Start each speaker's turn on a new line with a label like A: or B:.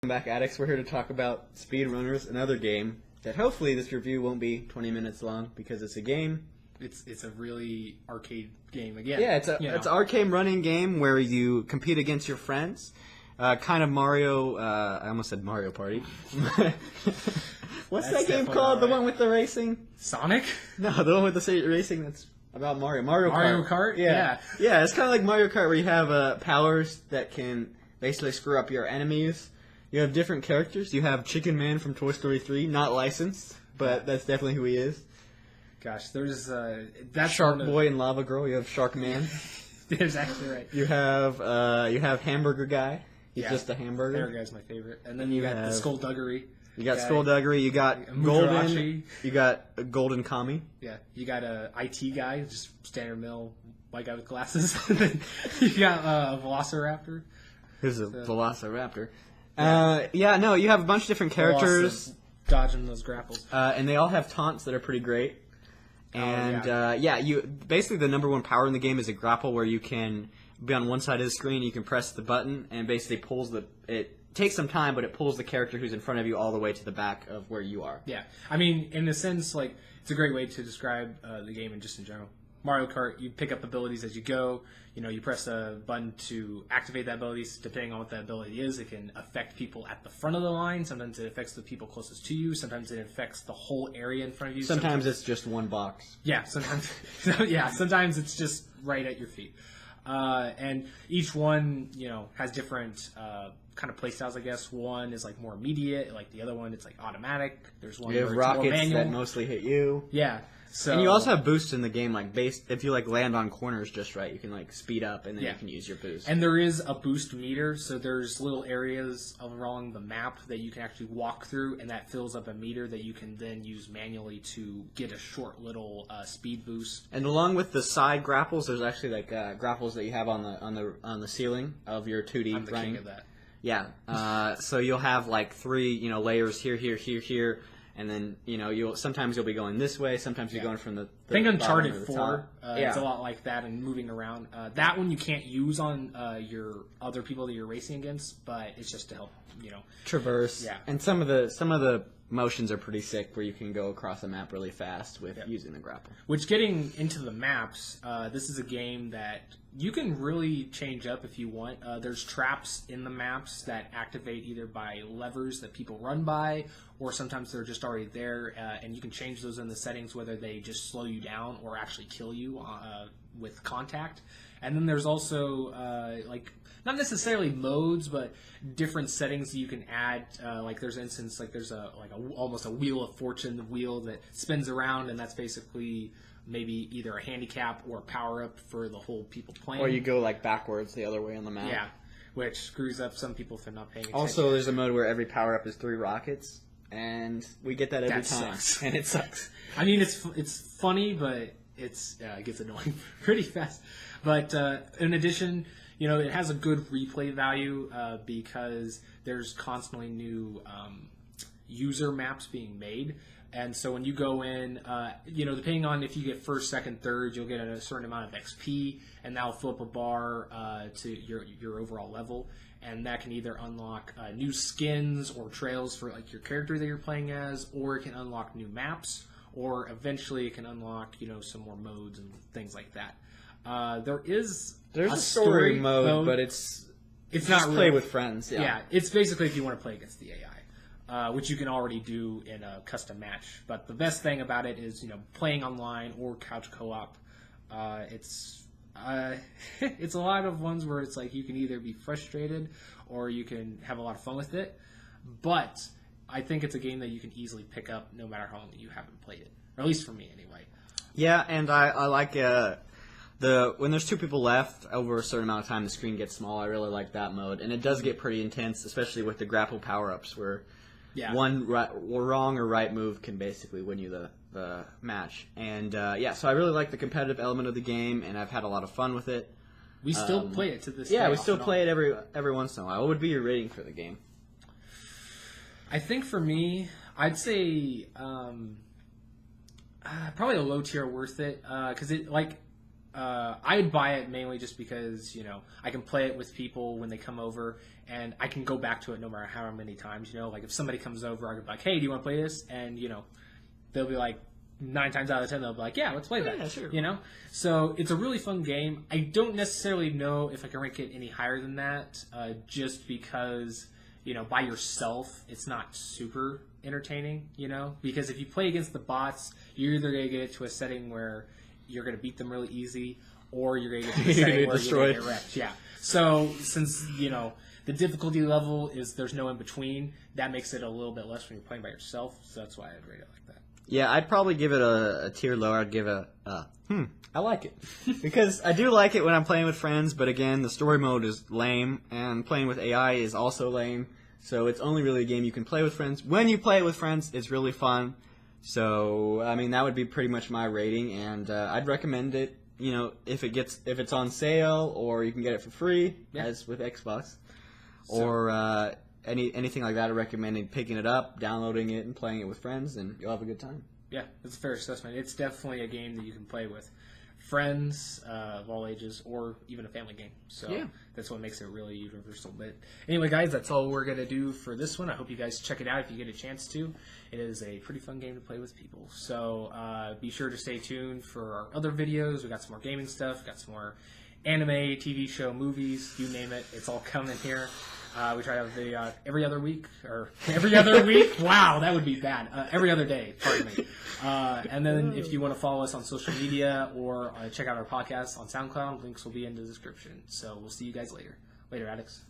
A: Welcome back, Addicts. We're here to talk about Speedrunners, another game that hopefully this review won't be 20 minutes long because it's a game.
B: It's a really arcade game again.
A: Yeah, it's an arcade running game where you compete against your friends. Kind of Mario. I almost said Mario Party. What's that game called? Right. The one with the racing?
B: Sonic?
A: No, the one with the racing that's about Mario. Mario
B: Kart?
A: Yeah. It's kind of like Mario Kart where you have powers that can basically screw up your enemies. You have different characters. You have Chicken Man from Toy Story 3, not licensed, but that's definitely who he is.
B: Gosh, there's
A: that's Shark Boy and Lava Girl. You have Shark Man.
B: That's exactly right.
A: You have Hamburger Guy. He's just a hamburger.
B: Hamburger Guy's my favorite. And then you got the Skullduggery.
A: You got Skullduggery. You got Golden. You got a Golden Kami.
B: Yeah, you got a IT guy, just standard mill white guy with glasses. You got a Velociraptor.
A: Who's a Velociraptor? You have a bunch of different characters.
B: Dodging those grapples.
A: And they all have taunts that are pretty great. And, you basically the number one power in the game is a grapple where you can be on one side of the screen, you can press the button, and basically it takes some time, but it pulls the character who's in front of you all the way to the back of where you are.
B: Yeah. I mean, in a sense, like, it's a great way to describe the game and just in general. Mario Kart, you pick up abilities as you go. You know, you press a button to activate that ability. Depending on what that ability is, it can affect people at the front of the line. Sometimes it affects the people closest to you. Sometimes it affects the whole area in front of you.
A: Sometimes it's just one box.
B: Yeah, sometimes it's just right at your feet. And each one, has different kind of play styles, I guess. One is like more immediate, like the other one it's like automatic. There's one
A: you have rockets that mostly hit you.
B: Yeah. So,
A: and you also have boosts in the game, like if you land on corners just right, you can speed up and then you can use your boost.
B: And there is a boost meter, so there's little areas along the map that you can actually walk through, and that fills up a meter that you can then use manually to get a short little speed boost.
A: And along with the side grapples, there's actually grapples that you have on the ceiling of your 2D.
B: I'm the king of that.
A: Yeah. So you'll have 3 layers here. And then sometimes you'll be going this way. Sometimes you're going from the
B: I think Uncharted 4. It's a lot like that and moving around. That one you can't use on your other people that you're racing against, but it's just to help
A: traverse.
B: Yeah.
A: And some of the motions are pretty sick, where you can go across the map really fast with using the grapple.
B: Which, getting into the maps, this is a game that you can really change up if you want. There's traps in the maps that activate either by levers that people run by, or sometimes they're just already there, and you can change those in the settings, whether they just slow you down or actually kill you with contact. And then there's also not necessarily modes, but different settings that you can add. There's instance, there's almost a wheel of fortune wheel that spins around, and that's basically maybe either a handicap or a power-up for the whole people playing.
A: Or you go backwards the other way on the map.
B: Yeah, which screws up some people if they're not paying attention.
A: Also, there's a mode where every power-up is 3 rockets, and we get that every time.
B: Sucks.
A: And it sucks.
B: I mean, it's funny, but it gets annoying pretty fast. But in addition, it has a good replay value because there's constantly new user maps being made. And so when you go in, depending on if you get first, second, third, you'll get a certain amount of XP, and that'll fill up a bar to your overall level. And that can either unlock new skins or trails for your character that you're playing as, or it can unlock new maps, or eventually it can unlock some more modes and things like that. There's
A: a story mode, but it's
B: not
A: play with friends.
B: Yeah, it's basically if you want to play against the AI. Which you can already do in a custom match. But the best thing about it is, playing online or couch co-op. It's a lot of ones where it's you can either be frustrated or you can have a lot of fun with it. But I think it's a game that you can easily pick up no matter how long you haven't played it. Or at least for me, anyway.
A: Yeah, and I like when there's 2 people left over a certain amount of time, the screen gets small. I really like that mode, and it does get pretty intense, especially with the grapple power-ups where. Yeah. One wrong or right move can basically win you the match. And, so I really like the competitive element of the game, and I've had a lot of fun with it.
B: We still play it to this day.
A: Yeah, we still play it every once in a while. What would be your rating for the game?
B: I think for me, I'd say probably a low tier worth it. Because I'd buy it mainly just because, I can play it with people when they come over, and I can go back to it no matter how many times, Like, if somebody comes over, I could be like, hey, do you want to play this? And, they'll be like, 9 times out of 10, they'll be like, yeah, let's play that.
A: Yeah, sure.
B: So it's a really fun game. I don't necessarily know if I can rank it any higher than that, just because, by yourself, it's not super entertaining, because if you play against the bots, you're either going to get to a setting where you're going to beat them really easy, or you're going to get to a setting where you're going to get wrecked. Yeah. So since, the difficulty level is there's no in between, that makes it a little bit less when you're playing by yourself, so that's why I'd rate it like that.
A: Yeah, I'd probably give it a tier lower. I'd give it I like it. Because I do like it when I'm playing with friends, but again, the story mode is lame, and playing with AI is also lame. So it's only really a game you can play with friends. When you play it with friends, it's really fun. So, I mean, that would be pretty much my rating, and I'd recommend it, if it's on sale, or you can get it for free, as with Xbox. Or anything like that, I recommend picking it up, downloading it, and playing it with friends, and you'll have a good time.
B: Yeah, that's a fair assessment. It's definitely a game that you can play with friends of all ages, or even a family game. So that's what makes it really universal. But anyway, guys, that's all we're going to do for this one. I hope you guys check it out if you get a chance to. It is a pretty fun game to play with people. So be sure to stay tuned for our other videos. We got some more gaming stuff, got some more anime, TV show, movies, you name it. It's all coming here. We try to have a video every other week, or every other week. Wow, that would be bad. Every other day, pardon me. And then if you want to follow us on social media or check out our podcast on SoundCloud, links will be in the description. So we'll see you guys later. Later, Addicts.